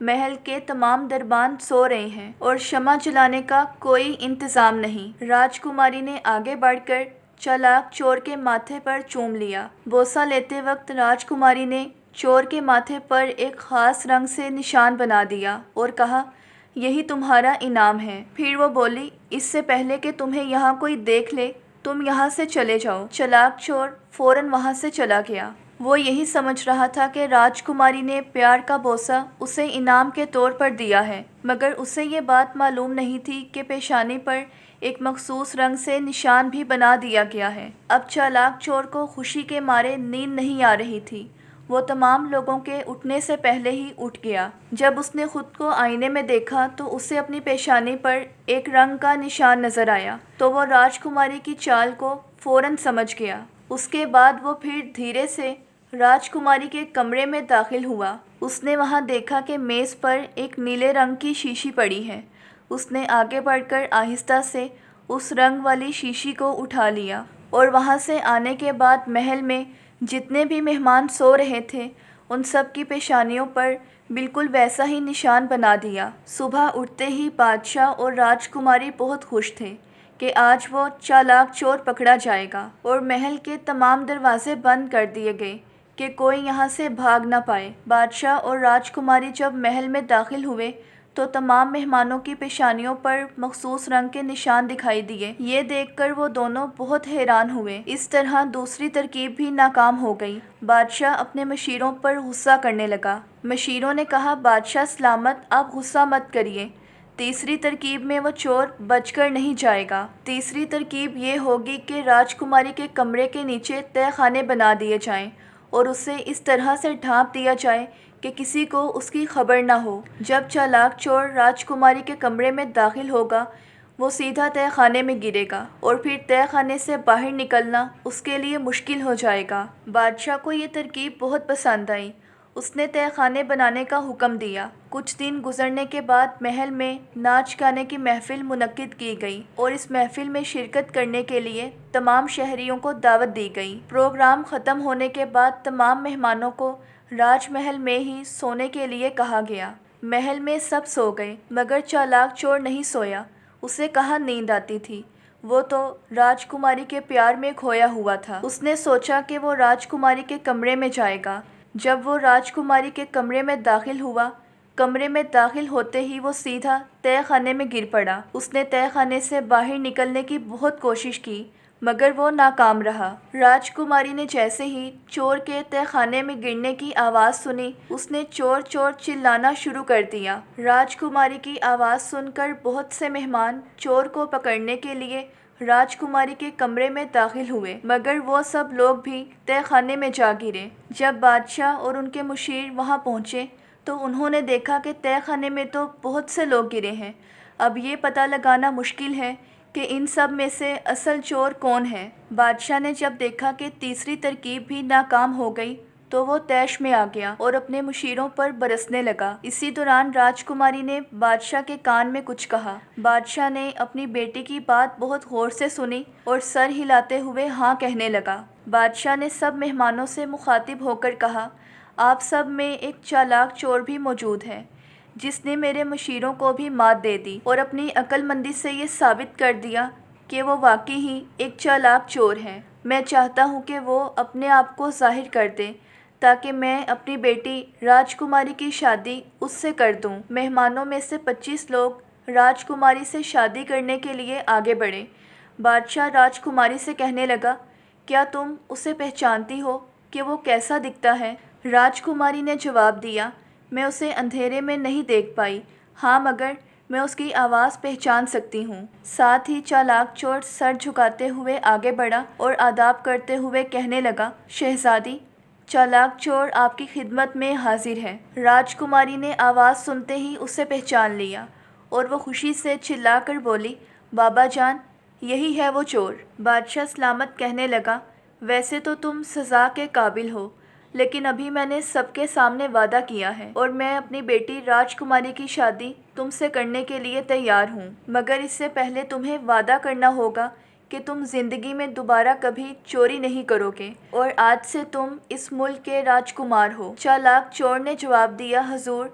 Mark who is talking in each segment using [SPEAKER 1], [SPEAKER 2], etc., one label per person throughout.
[SPEAKER 1] محل کے تمام دربان سو رہے ہیں اور شمع جلانے کا کوئی انتظام نہیں۔ راجکماری نے آگے بڑھ کر چالاک چور کے ماتھے پر چوم لیا۔ بوسہ لیتے وقت راجکماری نے چور کے ماتھے پر ایک خاص رنگ سے نشان بنا دیا اور کہا، یہی تمہارا انعام ہے۔ پھر وہ بولی، اس سے پہلے کہ تمہیں یہاں کوئی دیکھ لے تم یہاں سے چلے جاؤ۔ چالاک چور فوراً وہاں سے چلا گیا۔ وہ یہی سمجھ رہا تھا کہ راجکماری نے پیار کا بوسہ اسے انعام کے طور پر دیا ہے، مگر اسے یہ بات معلوم نہیں تھی کہ پیشانی پر ایک مخصوص رنگ سے نشان بھی بنا دیا گیا ہے۔ اب چالاک چور کو خوشی کے مارے نیند نہیں آ رہی تھی۔ وہ تمام لوگوں کے اٹھنے سے پہلے ہی اٹھ گیا۔ جب اس نے خود کو آئینے میں دیکھا تو اسے اپنی پیشانی پر ایک رنگ کا نشان نظر آیا، تو وہ راجکماری کی چال کو فوراً سمجھ گیا۔ اس کے بعد وہ پھر دھیرے سے راجکماری کے کمرے میں داخل ہوا۔ اس نے وہاں دیکھا کہ میز پر ایک نیلے رنگ کی شیشی پڑی ہے۔ اس نے آگے بڑھ کر آہستہ سے اس رنگ والی شیشی کو اٹھا لیا اور وہاں سے آنے کے بعد محل میں جتنے بھی مہمان سو رہے تھے ان سب کی پیشانیوں پر بالکل ویسا ہی نشان بنا دیا۔ صبح اٹھتے ہی بادشاہ اور راجکماری بہت خوش تھے کہ آج وہ چالاک چور پکڑا جائے گا، اور محل کے تمام دروازے بند کر دیے گئے کہ کوئی یہاں سے بھاگ نہ پائے۔ بادشاہ اور راجکماری جب محل میں داخل ہوئے تو تمام مہمانوں کی پیشانیوں پر مخصوص رنگ کے نشان دکھائی دیے۔ یہ دیکھ کر وہ دونوں بہت حیران ہوئے۔ اس طرح دوسری ترکیب بھی ناکام ہو گئی۔ بادشاہ اپنے مشیروں پر غصہ کرنے لگا۔ مشیروں نے کہا، بادشاہ سلامت، آپ غصہ مت کریے۔ تیسری ترکیب میں وہ چور بچ کر نہیں جائے گا۔ تیسری ترکیب یہ ہوگی کہ راجکماری کے کمرے کے نیچے تہہ خانے بنا دیے جائیں اور اسے اس طرح سے ڈھانپ دیا جائے کہ کسی کو اس کی خبر نہ ہو۔ جب چالاک چور راجکماری کے کمرے میں داخل ہوگا وہ سیدھا تہہ خانے میں گرے گا اور پھر تہہ خانے سے باہر نکلنا اس کے لیے مشکل ہو جائے گا۔ بادشاہ کو یہ ترکیب بہت پسند آئی۔ اس نے تہہ خانے بنانے کا حکم دیا۔ کچھ دن گزرنے کے بعد محل میں ناچ گانے کی محفل منعقد کی گئی اور اس محفل میں شرکت کرنے کے لیے تمام شہریوں کو دعوت دی گئی۔ پروگرام ختم ہونے کے بعد تمام مہمانوں کو راج محل میں ہی سونے کے لیے کہا گیا۔ محل میں سب سو گئے مگر چالاک چور نہیں سویا۔ اسے کہاں نیند آتی تھی، وہ تو راجکماری کے پیار میں کھویا ہوا تھا۔ اس نے سوچا کہ وہ راجکماری کے کمرے میں جائے گا۔ جب وہ راجکماری کے کمرے میں داخل ہوا، کمرے میں داخل ہوتے ہی وہ سیدھا تہہ خانے میں گر پڑا۔ اس نے تہہ خانے سے باہر نکلنے کی بہت کوشش کی مگر وہ ناکام رہا۔ راجکماری نے جیسے ہی چور کے تہہ خانے میں گرنے کی آواز سنی اس نے چور چور چلانا شروع کر دیا۔ راجکماری کی آواز سن کر بہت سے مہمان چور کو پکڑنے کے لیے راجکماری کے کمرے میں داخل ہوئے مگر وہ سب لوگ بھی تہہ خانے میں جا گرے۔ جب بادشاہ اور ان کے مشیر وہاں پہنچے تو انہوں نے دیکھا کہ تہہ خانے میں تو بہت سے لوگ گرے ہیں۔ اب یہ پتہ لگانا مشکل ہے کہ ان سب میں سے اصل چور کون ہے۔ بادشاہ نے جب دیکھا کہ تیسری ترکیب بھی ناکام ہو گئی تو وہ طیش میں آ گیا اور اپنے مشیروں پر برسنے لگا۔ اسی دوران راجکماری نے بادشاہ کے کان میں کچھ کہا۔ بادشاہ نے اپنی بیٹی کی بات بہت غور سے سنی اور سر ہلاتے ہوئے ہاں کہنے لگا۔ بادشاہ نے سب مہمانوں سے مخاطب ہو کر کہا، آپ سب میں ایک چالاک چور بھی موجود ہے جس نے میرے مشیروں کو بھی مات دے دی اور اپنی عقل مندی سے یہ ثابت کر دیا کہ وہ واقعی ہی ایک چالاک چور ہے۔ میں چاہتا ہوں کہ وہ اپنے آپ کو ظاہر کر دے تاکہ میں اپنی بیٹی راجکماری کی شادی اس سے کر دوں۔ مہمانوں میں سے 25 لوگ راجکماری سے شادی کرنے کے لیے آگے بڑھے۔ بادشاہ راجکماری سے کہنے لگا، کیا تم اسے پہچانتی ہو کہ وہ کیسا دکھتا ہے؟ راجکماری نے جواب دیا، میں اسے اندھیرے میں نہیں دیکھ پائی، ہاں مگر میں اس کی آواز پہچان سکتی ہوں۔ ساتھ ہی چالاک چور سر جھکاتے ہوئے آگے بڑھا اور آداب کرتے ہوئے کہنے لگا، شہزادی، چالاک چور آپ کی خدمت میں حاضر ہے۔ راجکماری نے آواز سنتے ہی اسے پہچان لیا اور وہ خوشی سے چلا کر بولی، بابا جان، یہی ہے وہ چور۔ بادشاہ سلامت کہنے لگا، ویسے تو تم سزا کے قابل ہو لیکن ابھی میں نے سب کے سامنے وعدہ کیا ہے اور میں اپنی بیٹی راجکماری کی شادی تم سے کرنے کے لیے تیار ہوں، مگر اس سے پہلے تمہیں وعدہ کرنا ہوگا کہ تم زندگی میں دوبارہ کبھی چوری نہیں کرو گے اور آج سے تم اس ملک کے راجکمار ہو۔ چالاک چور نے جواب دیا، حضور،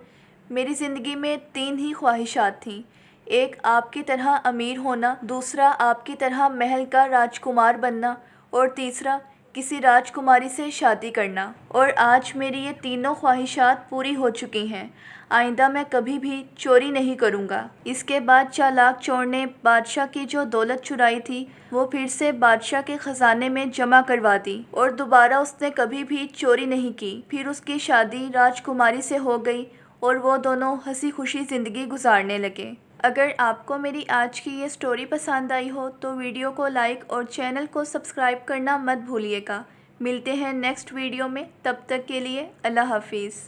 [SPEAKER 1] میری زندگی میں 3 ہی خواہشات تھیں، ایک آپ کی طرح امیر ہونا، دوسرا آپ کی طرح محل کا راجکمار بننا، اور تیسرا کسی راجکماری سے شادی کرنا۔ اور آج میری یہ تینوں خواہشات پوری ہو چکی ہیں۔ آئندہ میں کبھی بھی چوری نہیں کروں گا۔ اس کے بعد چالاک چور نے بادشاہ کی جو دولت چرائی تھی وہ پھر سے بادشاہ کے خزانے میں جمع کروا دی، اور دوبارہ اس نے کبھی بھی چوری نہیں کی۔ پھر اس کی شادی راجکماری سے ہو گئی اور وہ دونوں ہنسی خوشی زندگی گزارنے لگے۔ اگر آپ کو میری آج کی یہ سٹوری پسند آئی ہو تو ویڈیو کو لائک اور چینل کو سبسکرائب کرنا مت بھولیے گا۔ ملتے ہیں نیکسٹ ویڈیو میں، تب تک کے لیے اللہ حافظ۔